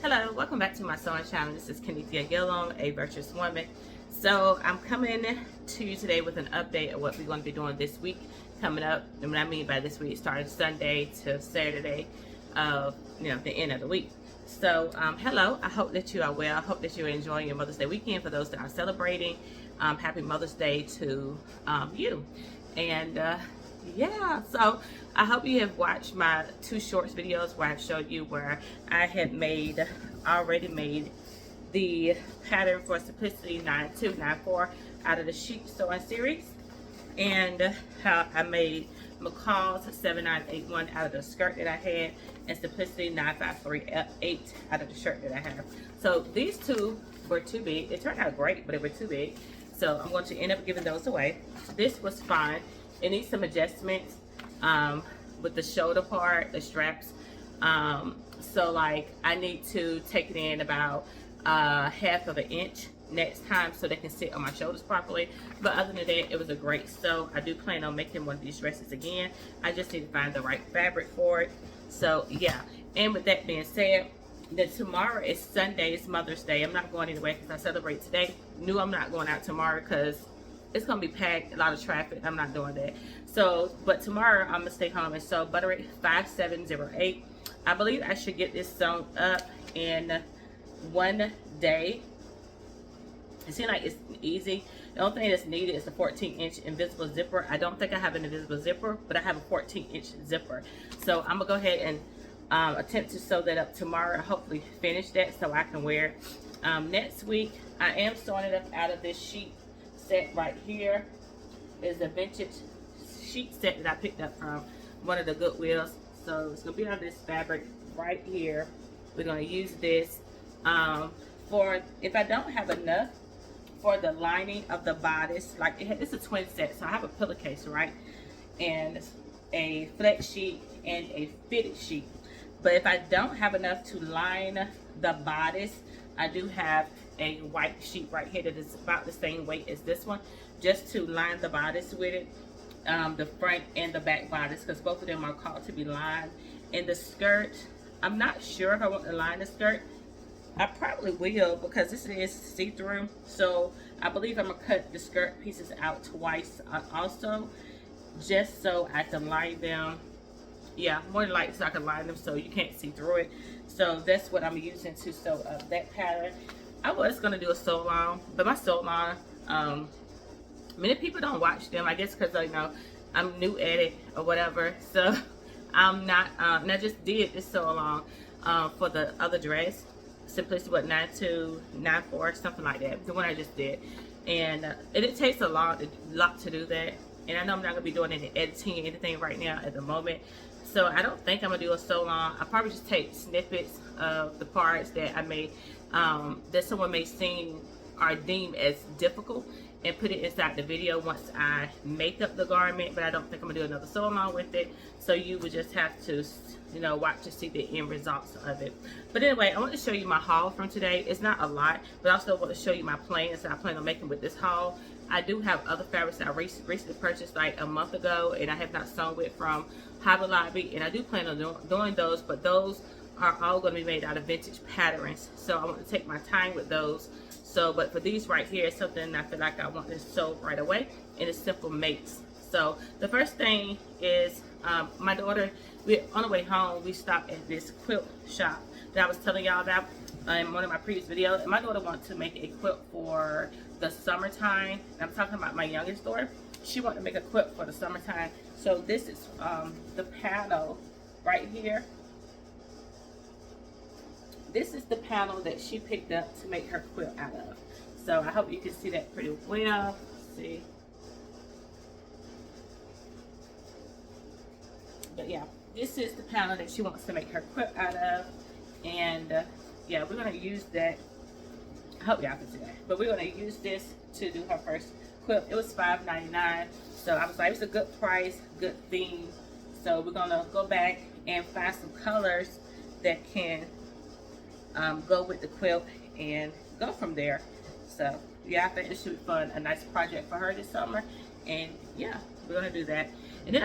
Hello, welcome back to my sewing channel. This is KennethiaGilliam, a virtuous woman. So I'm coming to you today with an update of what we're going to be doing this week coming up. And what I mean by this week, starting Sunday to Saturday of the end of the week. So hello, I hope that you are well. I hope that you're enjoying your Mother's Day weekend. For those that are celebrating, happy Mother's Day to you. And yeah, so I hope you have watched my 2 shorts videos where I showed you where I had already made the pattern for Simplicity 9294 out of the Sheet Sewing series, and how I made McCall's 7981 out of the skirt that I had, and Simplicity 9538 out of the shirt that I have. So these 2 were too big. It turned out great, but they were too big. So I'm going to end up giving those away. This was fine. It needs some adjustments with the shoulder part, the straps. So like I need to take it in about half of an inch next time so they can sit on my shoulders properly. But other than that, it was a great sew. I do plan on making one of these dresses again. I just need to find the right fabric for it. So yeah, and with that being said, that tomorrow is Sunday, it's Mother's Day. I'm not going anywhere because I celebrate today. I'm not going out tomorrow because it's gonna be packed, a lot of traffic. I'm not doing that. So, but tomorrow I'm gonna stay home and sew Butterick 5708. I believe I should get this sewn up in one day. It seems like it's easy. The only thing that's needed is a 14-inch invisible zipper. I don't think I have an invisible zipper, but I have a 14-inch zipper. So I'm gonna go ahead and attempt to sew that up tomorrow. Hopefully finish that so I can wear it. Next week, I am sewing it up out of this sheet set right here. Is a vintage sheet set that I picked up from one of the Goodwills. So it's gonna be on this fabric right here. We're gonna use this for if I don't have enough for the lining of the bodice. Like it's a twin set, so I have a pillowcase, right, and a flex sheet and a fitted sheet. But if I don't have enough to line the bodice, I do have a white sheet right here that is about the same weight as this one, just to line the bodice with it, the front and the back bodice, because both of them are called to be lined. In the skirt, I'm not sure if I want to line the skirt. I probably will, because this is see-through, so I believe I'm gonna cut the skirt pieces out twice also, just so I can line them. Yeah, more than likely so I can line them so you can't see through it. So that's what I'm using to sew up that pattern. I was gonna do a sew along, but my sew along, many people don't watch them, I guess because I'm new at it or whatever. So I'm not, and I just did this sew along for the other dress, Simplicity 9294, something like that, the one I just did. And it takes a lot to do that. And I know I'm not gonna be doing any editing or anything right now at the moment. So I don't think I'm gonna do a sew along. I'll probably just take snippets of the parts that I may, that someone may seem or deem as difficult, and put it inside the video once I make up the garment. But I don't think I'm gonna do another sew along with it. So you would just have to, watch to see the end results of it. But anyway, I want to show you my haul from today. It's not a lot, but I also want to show you my plans that I plan on making with this haul. I do have other fabrics that I recently purchased like a month ago, and I have not sewn with from Hobby Lobby, and I do plan on doing those, but those are all going to be made out of vintage patterns. So I want to take my time with those. So, but for these right here, it's something I feel like I want to sew right away, and it's simple makes. So the first thing is my daughter, on the way home, we stopped at this quilt shop that I was telling y'all about in one of my previous videos. And my daughter wants to make a quilt for the summertime. I'm talking about my youngest daughter. She wanted to make a quilt for the summertime. So this is the panel right here. This is the panel that she picked up to make her quilt out of. So I hope you can see that pretty well. Let's see. But yeah, this is the panel that she wants to make her quilt out of. And yeah, we're going to use that. I hope y'all can see that. But we're going to use this to do her first quilt. It was $5.99. So I was like, it's a good price, good theme. So we're going to go back and find some colors that can go with the quilt and go from there. So yeah, I think this should be fun, a nice project for her this summer. And yeah, we're gonna do that. And then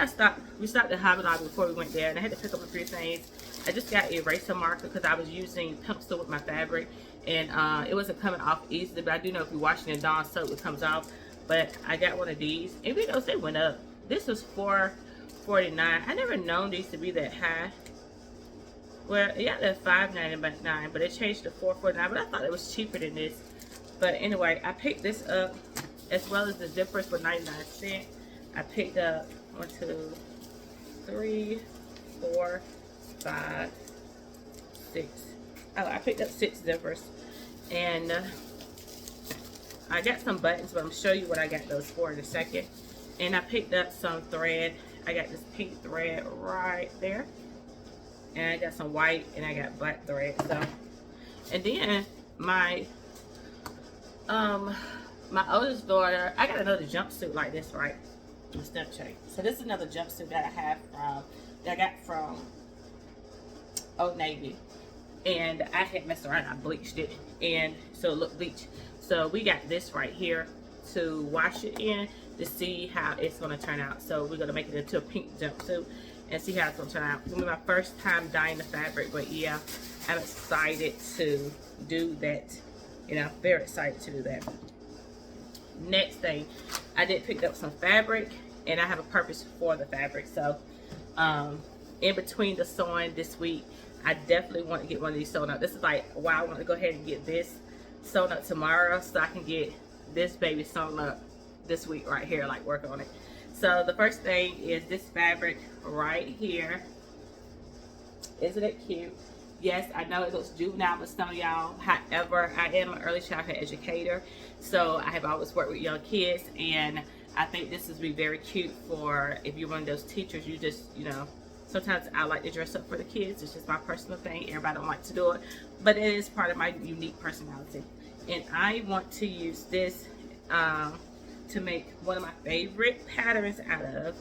we stopped at Hobby Lobby before we went there, and I had to pick up a few things. I just got an eraser marker because I was using pencil with my fabric, and it wasn't coming off easily, but I do know if you're washing in Dawn soap, it comes off. But I got one of these, and you know, they went up. This was $4.49. I never known these to be that high. Well, yeah, they're $5.99, but it changed to $4.49. But I thought it was cheaper than this. But anyway, I picked this up as well as the zippers for 99¢. I picked up 1, 2, 3, 4, 5, 6. Oh, I picked up 6 zippers, and I got some buttons, but I'm gonna show you what I got those for in a second. And I picked up some thread. I got this pink thread right there, and I got some white, and I got black thread. So, and then my oldest daughter, I got another jumpsuit like this, right? Snapchat. So this is another jumpsuit that I got from Old Navy, and I had messed around. I bleached it, and so it looked bleached. So we got this right here to wash it in to see how it's gonna turn out. So we're gonna make it into a pink jumpsuit and see how it's gonna turn out. It's gonna be my first time dyeing the fabric, but yeah, I'm excited to do that. You know, very excited to do that. Next thing, I did pick up some fabric, and I have a purpose for the fabric. So in between the sewing this week, I definitely want to get one of these sewn up. This is like why I want to go ahead and get this sewn up tomorrow, so I can get this baby sewn up this week right here, like work on it. So the first thing is this fabric right here. Isn't it cute? Yes, I know it looks juvenile with some of y'all. However, I am an early childhood educator, so I have always worked with young kids, and I think this would be very cute for if you're one of those teachers. You just, you know, sometimes I like to dress up for the kids. It's just my personal thing. Everybody don't like to do it, but it is part of my unique personality. And I want to use this to make one of my favorite patterns out of.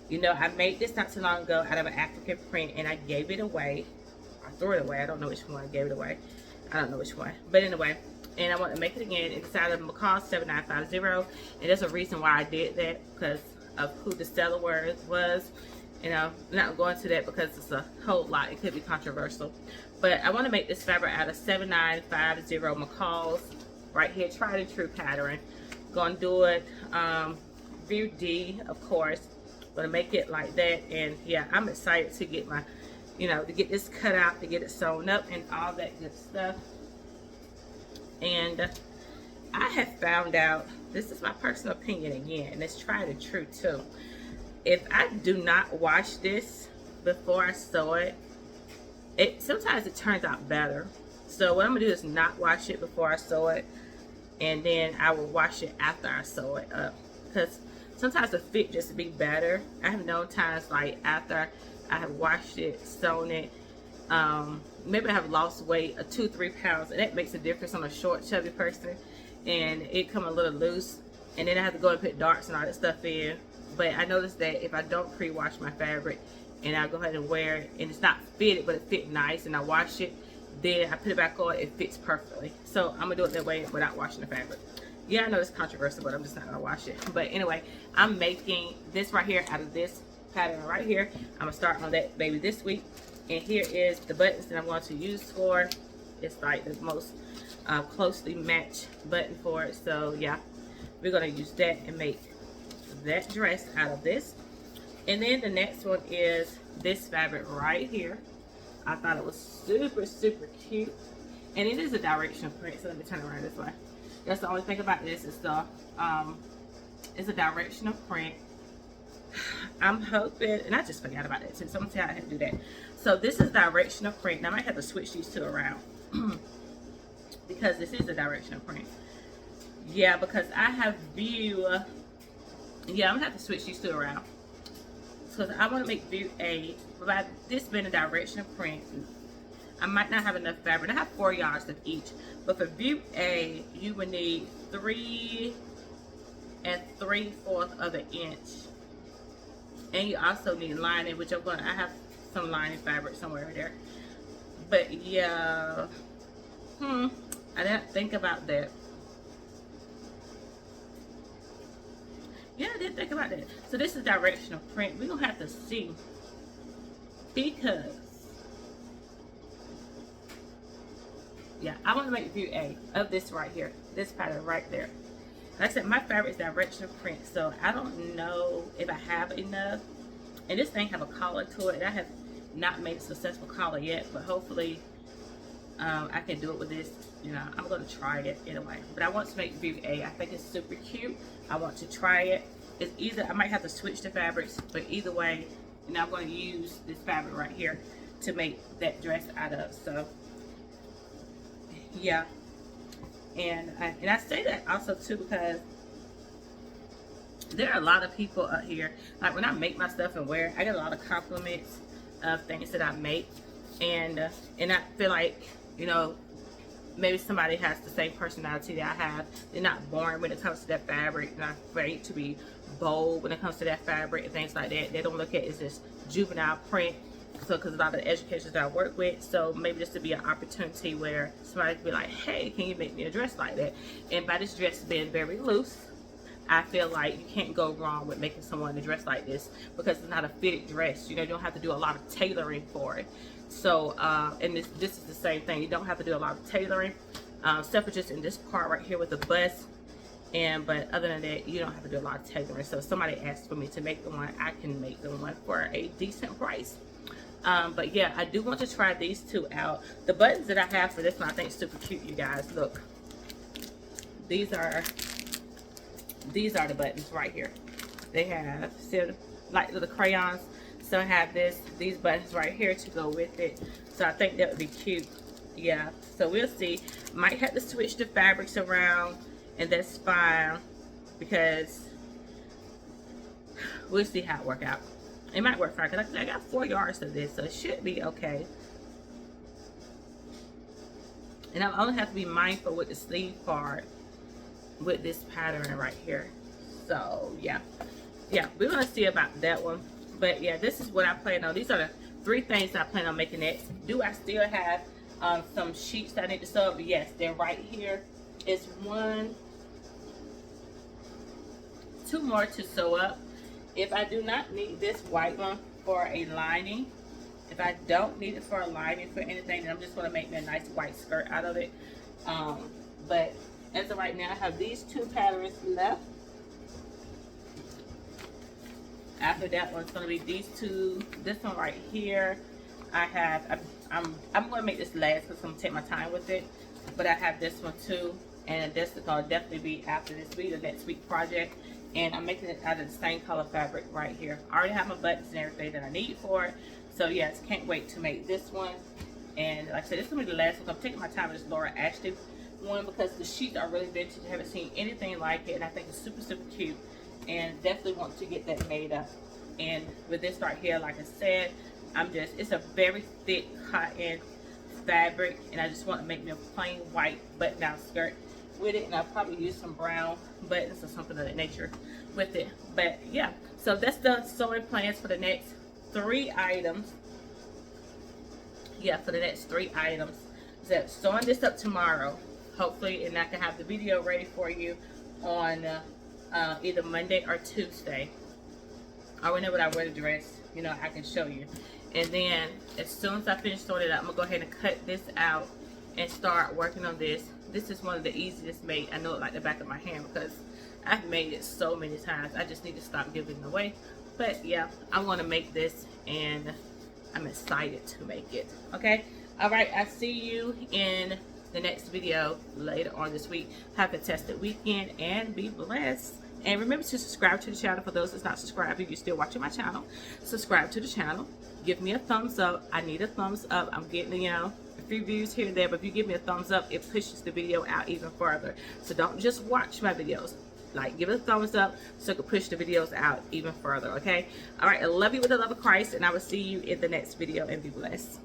You know, I made this not too long ago out of an African print, and I gave it away. I threw it away. I don't know which one I gave it away. I don't know which one. But anyway, and I want to make it again. It's out of McCall 7950. And there's a reason why I did that, because of who the seller was. You know, I'm not going to that because it's a whole lot. It could be controversial. But I want to make this fabric out of 7950 McCall's right here. Tried and true pattern. Gonna do it view D, of course. Gonna make it like that. And yeah, I'm excited to get my, you know, to get this cut out, to get it sewn up and all that good stuff. And I have found out, this is my personal opinion again, and it's tried and true too. If I do not wash this before I sew it, sometimes it turns out better. So what I'm gonna do is not wash it before I sew it, and then I will wash it after I sew it up, because sometimes the fit just be better. I have known times like after I have washed it, sewn it, maybe I have lost weight of 2-3 pounds, and that makes a difference on a short chubby person, and it come a little loose, and then I have to go and put darts and all that stuff in. But I noticed that if I don't pre-wash my fabric and I go ahead and wear it, and it's not fitted, but it fit nice, and I wash it, then I put it back on, it fits perfectly. So I'm gonna do it that way without washing the fabric. Yeah, I know it's controversial, but I'm just not gonna wash it. But anyway, I'm making this right here out of this pattern right here. I'm gonna start on that baby this week. And here is the buttons that I'm going to use for. It's like the most closely matched button for it. So yeah, we're gonna use that and make that dress out of this. And then the next one is this fabric right here. I thought it was super, super cute. And it is a directional print, so let me turn it around this way. That's the only thing about this is the it's a directional print. I'm hoping, and I just forgot about that too, so I'm gonna tell you how to do that. So this is directional print. Now I might have to switch these two around because this is a directional print. Yeah, because I have view. Yeah, I'm gonna have to switch these two around because I want to make view A. But by this being a directional print, I might not have enough fabric. I have 4 yards of each, but for view A, you would need 3 3/4 of an inch, and you also need lining, which I have some lining fabric somewhere there. But yeah, I didn't think about that. Yeah, I didn't think about that. So this is directional print. We're gonna have to see, because yeah, I want to make view A of this right here, this pattern right there. Like I said, my fabric is directional print, so I don't know if I have enough. And this thing have a collar to it. I have not made a successful collar yet, but hopefully I can do it with this. You know, I'm going to try it anyway. But I want to make view A. I think it's super cute. I want to try it. It's either, I might have to switch the fabrics, but either way, you know, I'm going to use this fabric right here to make that dress out of. So, yeah. And I say that also too because there are a lot of people out here, like when I make my stuff and wear, I get a lot of compliments of things that I make, and I feel like, you know, maybe somebody has the same personality that I have. They're not boring when it comes to that fabric, not afraid to be bold when it comes to that fabric and things like that. They don't look at it as this juvenile print. So, because a lot of the educators that I work with, so maybe this would be an opportunity where somebody could be like, hey, can you make me a dress like that? And by this dress being very loose, I feel like you can't go wrong with making someone a dress like this, because it's not a fitted dress. You know, you don't have to do a lot of tailoring for it. So, and this is the same thing. You don't have to do a lot of tailoring, except for just in this part right here with the bust. But other than that, you don't have to do a lot of tailoring. So if somebody asks for me to make the one, I can make the one for a decent price. But yeah, I do want to try these two out. The buttons that I have for this one, I think is super cute, you guys. Look, these are the buttons right here. They have, see, like the crayons. So I have these buttons right here to go with it. So I think that would be cute. Yeah, so we'll see. Might have to switch the fabrics around, and that's fine, because we'll see how it work out. It might work fine, because I got 4 yards of this, so it should be okay. And I only have to be mindful with the sleeve part with this pattern right here. So yeah, we're gonna see about that one. But yeah, this is what I plan on. These are the 3 things that I plan on making next. Do I still have some sheets that I need to sew up? Yes, they're right here. It's 2 more to sew up. If I do not need this white one for a lining, if I don't need it for a lining for anything, then I'm just going to make me a nice white skirt out of it. But as of right now, I have these 2 patterns left. After that one's going to be these 2. This one right here, I have, I'm going to make this last because I'm going to take my time with it. But I have this one too, and this is going to definitely be after this week, the next week project. And I'm making it out of the same color fabric right here. I already have my buttons and everything that I need for it. So yes, can't wait to make this one. And like I said, this is going to be the last one. I'm taking my time with this Laura Ashton one because the sheets are really vintage. I haven't seen anything like it, and I think it's super, super cute. And definitely want to get that made up. And with this right here, like I said, it's a very thick cotton fabric, and I just want to make me a plain white button down skirt with it, and I'll probably use some brown buttons or something of that nature with it. But yeah, so that's the sewing plans for the next 3 items. Yeah, for the next 3 items. So sewing this up tomorrow, hopefully, and I can have the video ready for you on either Monday or Tuesday, or whenever I wear the dress, you know, I can show you. And then as soon as I finish sewing it up, I'm gonna go ahead and cut this out and start working on this. This is one of the easiest made. I know it like the back of my hand because I've made it so many times. I just need to stop giving it away. But yeah, I want to make this, and I'm excited to make it. Okay, all right, I see you in the next video later on this week. Have a fantastic weekend and be blessed. And remember to subscribe to the channel. For those that's not subscribed, if you're still watching my channel, subscribe to the channel. Give me a thumbs up. I need a thumbs up. I'm getting, you know, a few views here and there, but if you give me a thumbs up, it pushes the video out even further. So don't just watch my videos. Like, give it a thumbs up so it can push the videos out even further, okay? All right, I love you with the love of Christ, and I will see you in the next video, and be blessed.